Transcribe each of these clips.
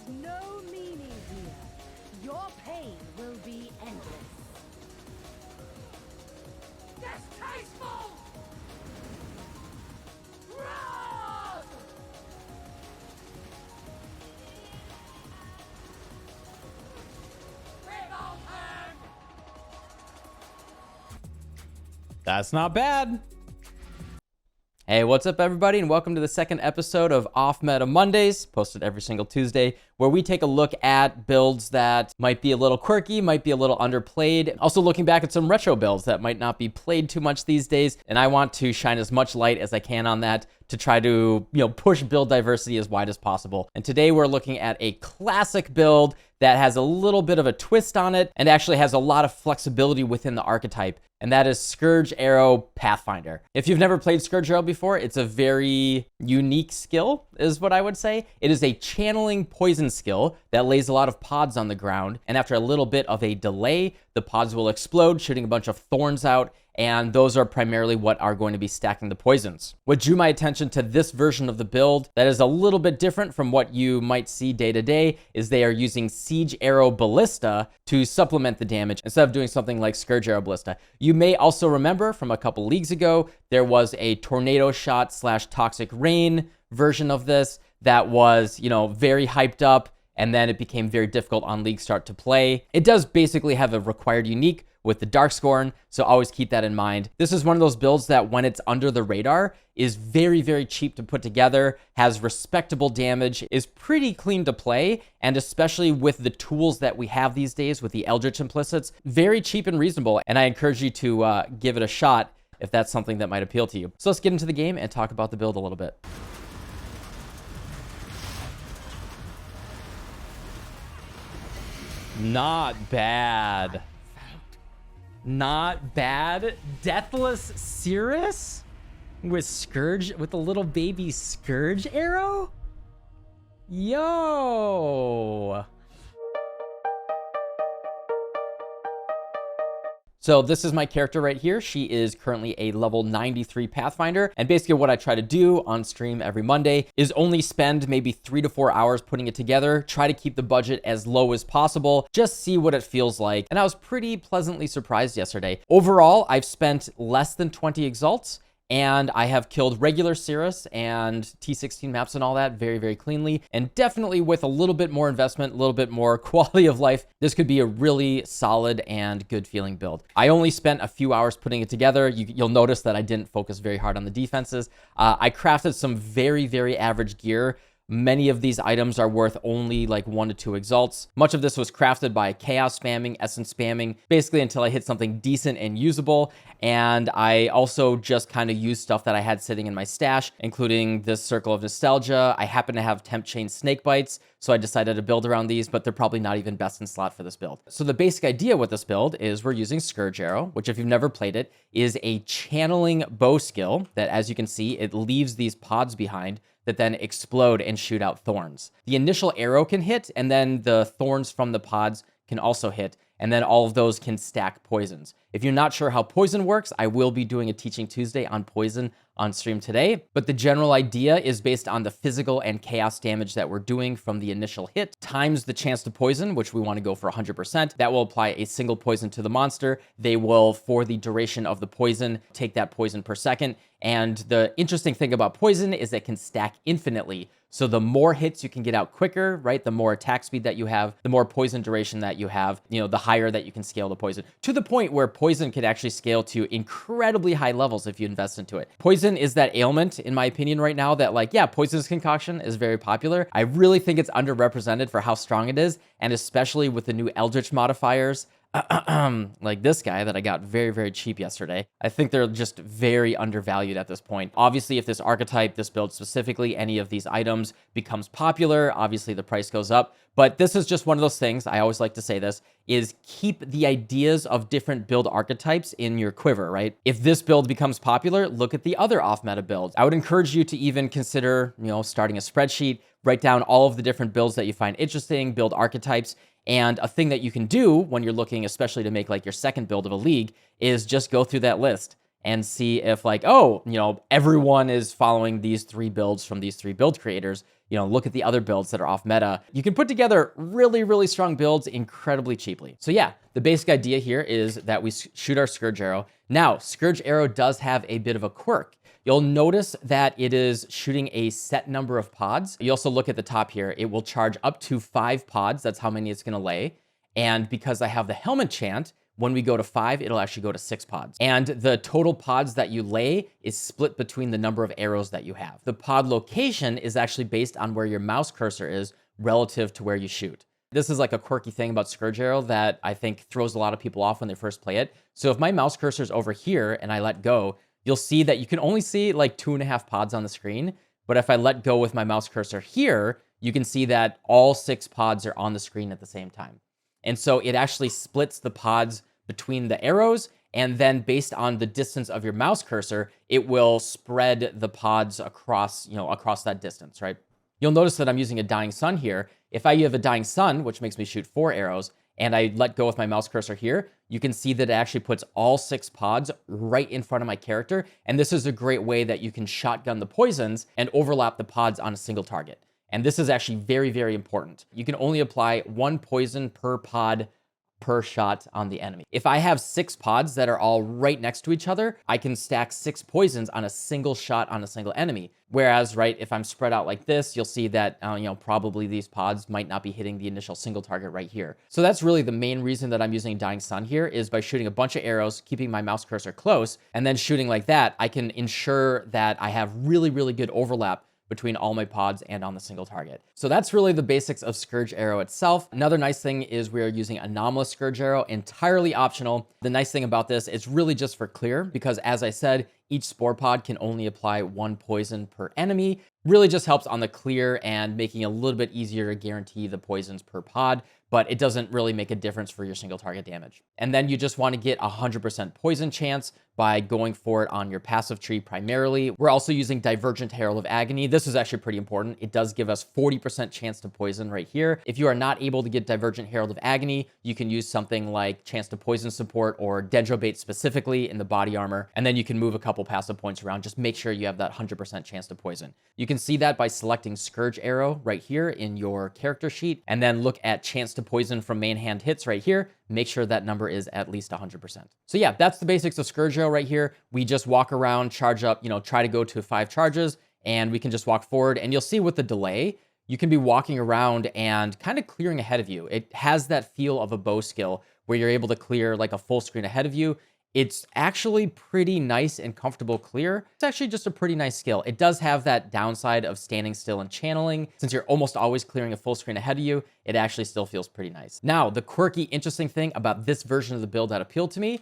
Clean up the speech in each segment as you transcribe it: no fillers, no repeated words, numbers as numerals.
no meaning here. Your pain will be endless. Distasteful! Run! Big old hand! That's not bad. Hey, what's up everybody, and welcome to the second episode of Off Meta Mondays, posted every single Tuesday, where we take a look at builds that might be a little quirky, might be a little underplayed. Also looking back at some retro builds that might not be played too much these days, and I want to shine as much light as I can on that to try to, push build diversity as wide as possible. And today we're looking at a classic build that has a little bit of a twist on it and actually has a lot of flexibility within the archetype, and that is Scourge Arrow Pathfinder. If you've never played Scourge Arrow before, it's a very unique skill, is what I would say. It is a channeling poison skill that lays a lot of pods on the ground, and after a little bit of a delay, the pods will explode, shooting a bunch of thorns out, and those are primarily what are going to be stacking the poisons. What drew my attention to this version of the build that is a little bit different from what you might see day to day is they are using Siege Arrow Ballista to supplement the damage instead of doing something like Scourge Arrow Ballista. You may also remember from a couple leagues ago, there was a tornado shot / toxic rain version of this that was, very hyped up, and then it became very difficult on League Start to play. It does basically have a required unique with the Darkscorn, so always keep that in mind. This is one of those builds that when it's under the radar is very, very cheap to put together, has respectable damage, is pretty clean to play, and especially with the tools that we have these days with the Eldritch Implicits, very cheap and reasonable, and I encourage you to give it a shot if that's something that might appeal to you. So let's get into the game and talk about the build a little bit. Not bad. Not bad. Deathless Cirrus with Scourge, with a little baby Scourge arrow? Yo. So this is my character right here. She is currently a level 93 Pathfinder. And basically what I try to do on stream every Monday is only spend maybe 3 to 4 hours putting it together, try to keep the budget as low as possible, just see what it feels like. And I was pretty pleasantly surprised yesterday. Overall, I've spent less than 20 exalts, and I have killed regular Cirrus and T16 maps and all that very, very cleanly. And definitely with a little bit more investment, a little bit more quality of life, this could be a really solid and good feeling build. I only spent a few hours putting it together. You'll notice that I didn't focus very hard on the defenses. I crafted some very, very average gear. Many of these items are worth only like 1 to 2 exalts. Much of this was crafted by chaos spamming, essence spamming, basically until I hit something decent and usable. And I also just kind of used stuff that I had sitting in my stash, including this Circle of Nostalgia. I happen to have Temp Chain Snake Bites, so I decided to build around these, but they're probably not even best in slot for this build. So the basic idea with this build is we're using Scourge Arrow, which if you've never played it, is a channeling bow skill that, as you can see, it leaves these pods behind that then explode and shoot out thorns. The initial arrow can hit, and then the thorns from the pods can also hit, and then all of those can stack poisons. If you're not sure how poison works, I will be doing a Teaching Tuesday on poison on stream today, but the general idea is based on the physical and chaos damage that we're doing from the initial hit times the chance to poison, which we want to go for 100%. That will apply a single poison to the monster. They will, for the duration of the poison, take that poison per second. And the interesting thing about poison is it can stack infinitely. So the more hits you can get out quicker, right? The more attack speed that you have, the more poison duration that you have, the higher that you can scale the poison, to the point where poison could actually scale to incredibly high levels if you invest into it. Poison is that ailment, in my opinion, right now that poisonous concoction is very popular. I really think it's underrepresented for how strong it is, and especially with the new Eldritch modifiers. Like this guy that I got very, very cheap yesterday. I think they're just very undervalued at this point. Obviously, if this archetype, this build specifically, any of these items becomes popular, obviously the price goes up. But this is just one of those things, I always like to say this, is keep the ideas of different build archetypes in your quiver, right? If this build becomes popular, look at the other off-meta builds. I would encourage you to even consider, starting a spreadsheet, write down all of the different builds that you find interesting, build archetypes. And a thing that you can do when you're looking, especially to make like your second build of a league, is just go through that list and see if like, oh, everyone is following these 3 builds from these 3 build creators. Look at the other builds that are off meta. You can put together really, really strong builds incredibly cheaply. So yeah, the basic idea here is that we shoot our Scourge Arrow. Now, Scourge Arrow does have a bit of a quirk. You'll notice that it is shooting a set number of pods. You also look at the top here, it will charge up to 5 pods. That's how many it's gonna lay. And because I have the helmet chant, when we go to 5, it'll actually go to 6 pods. And the total pods that you lay is split between the number of arrows that you have. The pod location is actually based on where your mouse cursor is relative to where you shoot. This is like a quirky thing about Scourge Arrow that I think throws a lot of people off when they first play it. So if my mouse cursor is over here and I let go, you'll see that you can only see like 2.5 pods on the screen. But if I let go with my mouse cursor here, you can see that all 6 pods are on the screen at the same time. And so it actually splits the pods between the arrows, and then based on the distance of your mouse cursor, it will spread the pods across, across that distance, right? You'll notice that I'm using a dying sun here. If I have a dying sun, which makes me shoot 4 arrows, and I let go with my mouse cursor here, you can see that it actually puts all 6 pods right in front of my character. And this is a great way that you can shotgun the poisons and overlap the pods on a single target. And this is actually very, very important. You can only apply 1 poison per pod per shot on the enemy. If I have 6 pods that are all right next to each other, I can stack 6 poisons on a single shot on a single enemy. Whereas, right, if I'm spread out like this, you'll see that, probably these pods might not be hitting the initial single target right here. So that's really the main reason that I'm using Dying Sun here, is by shooting a bunch of arrows, keeping my mouse cursor close, and then shooting like that, I can ensure that I have really, really good overlap between all my pods and on the single target. So that's really the basics of Scourge Arrow itself. Another nice thing is we are using Anomalous Scourge Arrow, entirely optional. The nice thing about this, it's really just for clear, because as I said, each spore pod can only apply 1 poison per enemy. Really just helps on the clear and making it a little bit easier to guarantee the poisons per pod, but it doesn't really make a difference for your single target damage. And then you just want to get 100% poison chance by going for it on your passive tree primarily. We're also using Divergent Herald of Agony. This is actually pretty important. It does give us 40% chance to poison right here. If you are not able to get Divergent Herald of Agony, you can use something like Chance to Poison support or Dendrobait specifically in the body armor, and then you can move a couple passive points around. Just make sure you have that 100% chance to poison. You can see that by selecting Scourge Arrow right here in your character sheet, and then look at Chance to Poison from main hand hits right here. Make sure that number is at least 100%. So yeah, that's the basics of Scourge Arrow right here. We just walk around, charge up, try to go to 5 charges, and we can just walk forward. And you'll see with the delay, you can be walking around and kind of clearing ahead of you. It has that feel of a bow skill where you're able to clear like a full screen ahead of you. It's actually pretty nice and comfortable clear. It's actually just a pretty nice skill. It does have that downside of standing still and channeling. Since you're almost always clearing a full screen ahead of you, it actually still feels pretty nice. Now, the quirky, interesting thing about this version of the build that appealed to me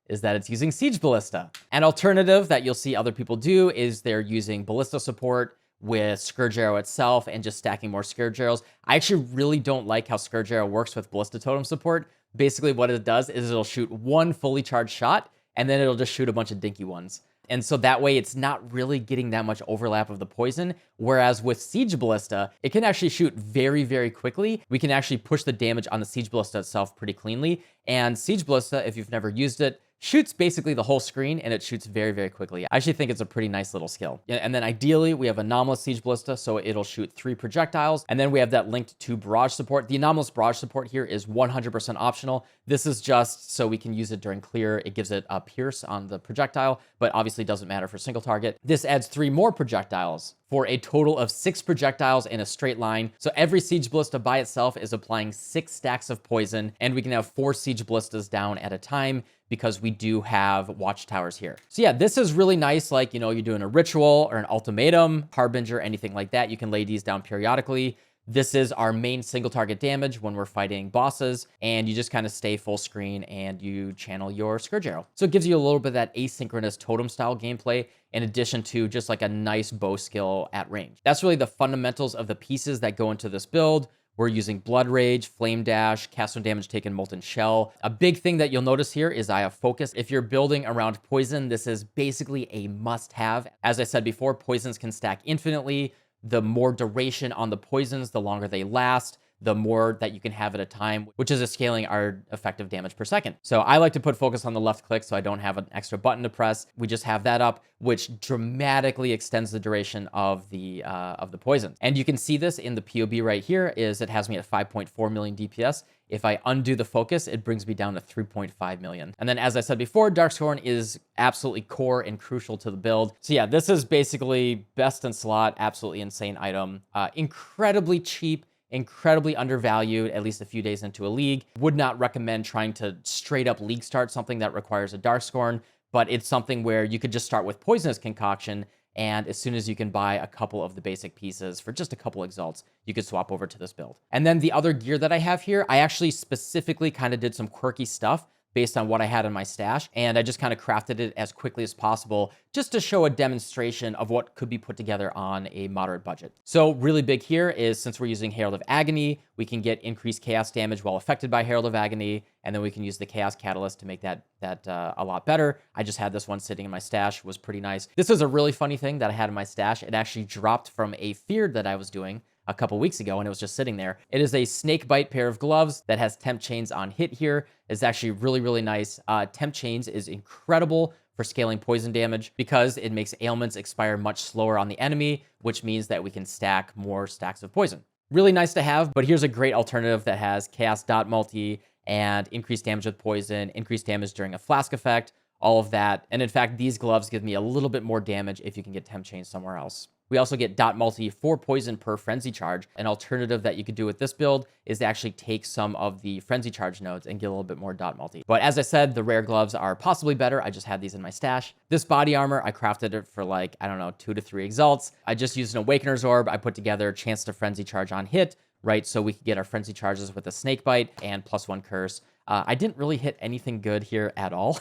is that it's using Siege Ballista. An alternative that you'll see other people do is they're using Ballista support with Scourge Arrow itself and just stacking more Scourge Arrows. I actually really don't like how Scourge Arrow works with Ballista Totem support. Basically what it does is it'll shoot 1 fully charged shot, and then it'll just shoot a bunch of dinky ones. And so that way it's not really getting that much overlap of the poison. Whereas with Siege Ballista, it can actually shoot very, very quickly. We can actually push the damage on the Siege Ballista itself pretty cleanly. And Siege Ballista, if you've never used it, shoots basically the whole screen, and it shoots very, very quickly. I actually think it's a pretty nice little skill. And then ideally, we have Anomalous Siege Ballista, so it'll shoot 3 projectiles. And then we have that linked to Barrage support. The Anomalous Barrage support here is 100% optional. This is just so we can use it during clear. It gives it a pierce on the projectile, but obviously doesn't matter for single target. This adds 3 more projectiles for a total of 6 projectiles in a straight line. So every Siege Ballista by itself is applying 6 stacks of poison, and we can have 4 Siege Ballistas down at a time because we do have watchtowers here. So yeah, this is really nice. Like, you're doing a ritual or an ultimatum, harbinger, anything like that. You can lay these down periodically. This is our main single target damage when we're fighting bosses, and you just kind of stay full screen and you channel your Scourge Arrow. So it gives you a little bit of that asynchronous totem style gameplay in addition to just like a nice bow skill at range. That's really the fundamentals of the pieces that go into this build. We're using Blood Rage, Flame Dash, cast no damage taken, Molten Shell. A big thing that you'll notice here is I have Focus. If you're building around poison, this is basically a must-have. As I said before, poisons can stack infinitely. The more duration on the poisons, the longer they last. the more that you can have at a time, which is scaling our effective damage per second. So I like to put focus on the left click so I don't have an extra button to press. We just have that up, which dramatically extends the duration of the poison. And you can see this in the POB right here, is it has me at 5.4 million DPS. If I undo the focus, it brings me down to 3.5 million. And then, as I said before, Darkscorn is absolutely core and crucial to the build. So yeah, this is basically best in slot, absolutely insane item. Incredibly cheap, incredibly undervalued, at least a few days into a league. Would not recommend trying to straight up league start something that requires a Darkscorn, but it's something where you could just start with Poisonous Concoction, and as soon as you can buy a couple of the basic pieces for just a couple exalts, you could swap over to this build. And then the other gear that I have here, I actually specifically kind of did some quirky stuff based on what I had in my stash, and I just kind of crafted it as quickly as possible just to show a demonstration of what could be put together on a moderate budget. So really big here is, since we're using Herald of Agony, we can get increased chaos damage while affected by Herald of Agony, and then we can use the Chaos Catalyst to make that a lot better. I just had this one sitting in my stash, was pretty nice. This is a really funny thing that I had in my stash. It actually dropped from a feared that I was doing a couple weeks ago, and it was just sitting there. It is a snake bite pair of gloves that has temp chains on hit here. It's actually really, really nice. Temp chains is incredible for scaling poison damage because it makes ailments expire much slower on the enemy, which means that we can stack more stacks of poison. Really nice to have, but here's a great alternative that has Chaos Dot Multi and increased damage with poison, increased damage during a flask effect, all of that. And in fact, these gloves give me a little bit more damage if you can get temp chains somewhere else. We also get dot multi for poison per frenzy charge. An alternative that you could do with this build is to actually take some of the frenzy charge nodes and get a little bit more dot multi. But as I said, the rare gloves are possibly better. I just had these in my stash. This body armor, I crafted it for like, I don't know, 2 to 3 exalts. I just used an Awakener's Orb. I put together chance to frenzy charge on hit, right? So we could get our frenzy charges with a snake bite and +1 curse. I didn't really hit anything good here at all.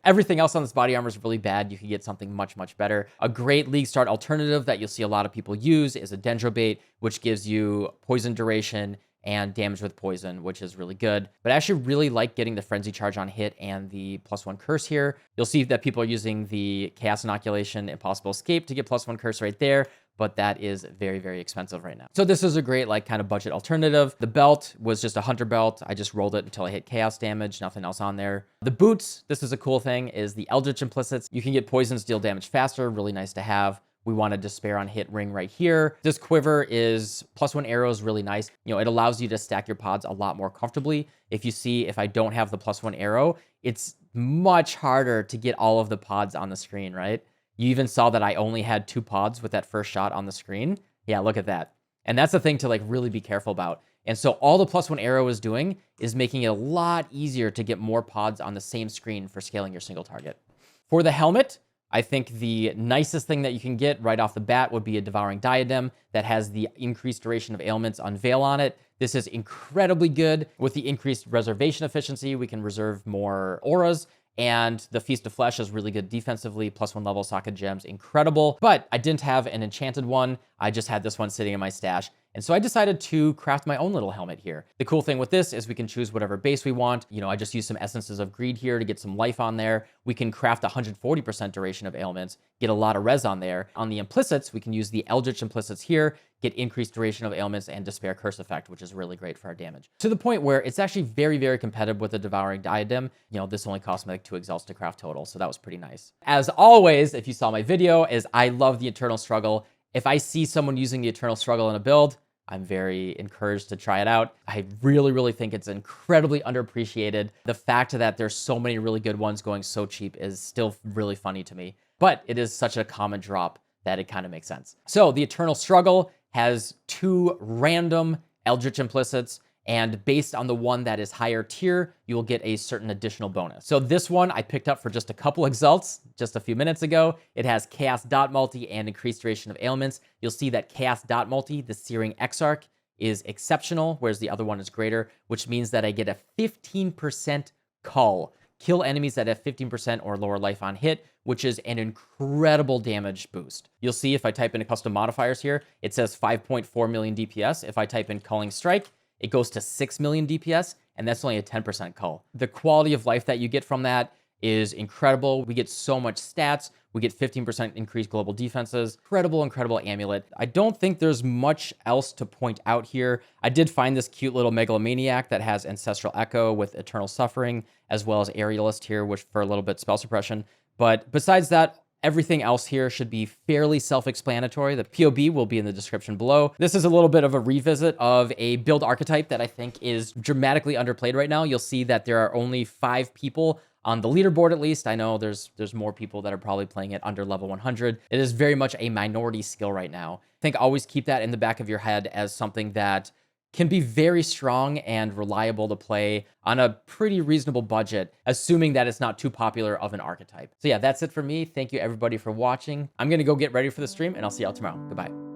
Everything else on this body armor is really bad. You could get something much, much better. A great league start alternative that you'll see a lot of people use is a Dendrobait, which gives you poison duration and damage with poison, which is really good. But I actually really like getting the frenzy charge on hit and the +1 curse here. You'll see that people are using the Chaos Inoculation Impossible Escape to get +1 curse right there, but that is very, very expensive right now. So this is a great like kind of budget alternative. The belt was just a hunter belt. I just rolled it until I hit chaos damage, nothing else on there. The boots, this is a cool thing, is the Eldritch Implicits. You can get poisons deal damage faster, really nice to have. We want a despair on hit ring right here. This quiver is +1 arrows, really nice. You know, it allows you to stack your pods a lot more comfortably. If you see, if I don't have the +1 arrow, it's much harder to get all of the pods on the screen, right? You even saw that I only had 2 pods with that first shot on the screen. Yeah, look at that. And that's the thing to like really be careful about. And so all the +1 arrow is doing is making it a lot easier to get more pods on the same screen for scaling your single target. For the helmet, I think the nicest thing that you can get right off the bat would be a Devouring Diadem that has the increased duration of ailments unveil on it. This is incredibly good. With the increased reservation efficiency, we can reserve more auras. And the Feast of Flesh is really good defensively. +1 level socket gems, incredible. But I didn't have an enchanted one. I just had this one sitting in my stash. And so I decided to craft my own little helmet here. The cool thing with this is we can choose whatever base we want. You know, I just used some Essences of Greed here to get some life on there. We can craft 140% duration of ailments, get a lot of res on there. On the implicits, we can use the Eldritch Implicits here, get increased duration of ailments and Despair Curse effect, which is really great for our damage. To the point where it's actually very, very competitive with the Devouring Diadem. You know, this only cost me like 2 exalts to craft total, so that was pretty nice. As always, if you saw my video, is I love the Eternal Struggle. If I see someone using the Eternal Struggle in a build, I'm very encouraged to try it out. I really, really think it's incredibly underappreciated. The fact that there's so many really good ones going so cheap is still really funny to me, but it is such a common drop that it kind of makes sense. So the Eternal Struggle has 2 random Eldritch Implicits, and based on the one that is higher tier, you will get a certain additional bonus. So this one I picked up for just a couple exalts just a few minutes ago. It has Chaos Dot Multi and increased duration of ailments. You'll see that Chaos Dot Multi, the Searing Exarch, is exceptional, whereas the other one is greater, which means that I get a 15% cull. Kill enemies that have 15% or lower life on hit, which is an incredible damage boost. You'll see if I type in custom modifiers here, it says 5.4 million DPS. If I type in Culling Strike, it goes to 6 million DPS, and that's only a 10% cull. The quality of life that you get from that is incredible. We get so much stats. We get 15% increased global defenses. Incredible, incredible amulet. I don't think there's much else to point out here. I did find this cute little megalomaniac that has Ancestral Echo with Eternal Suffering, as well as Aerialist here, which for a little bit spell suppression. But besides that, everything else here should be fairly self-explanatory. The POB will be in the description below. This is a little bit of a revisit of a build archetype that I think is dramatically underplayed right now. You'll see that there are only 5 people on the leaderboard, at least. I know there's more people that are probably playing it under level 100. It is very much a minority skill right now. I think always keep that in the back of your head as something that can be very strong and reliable to play on a pretty reasonable budget, assuming that it's not too popular of an archetype. So yeah, that's it for me. Thank you everybody for watching. I'm gonna go get ready for the stream and I'll see y'all tomorrow. Goodbye.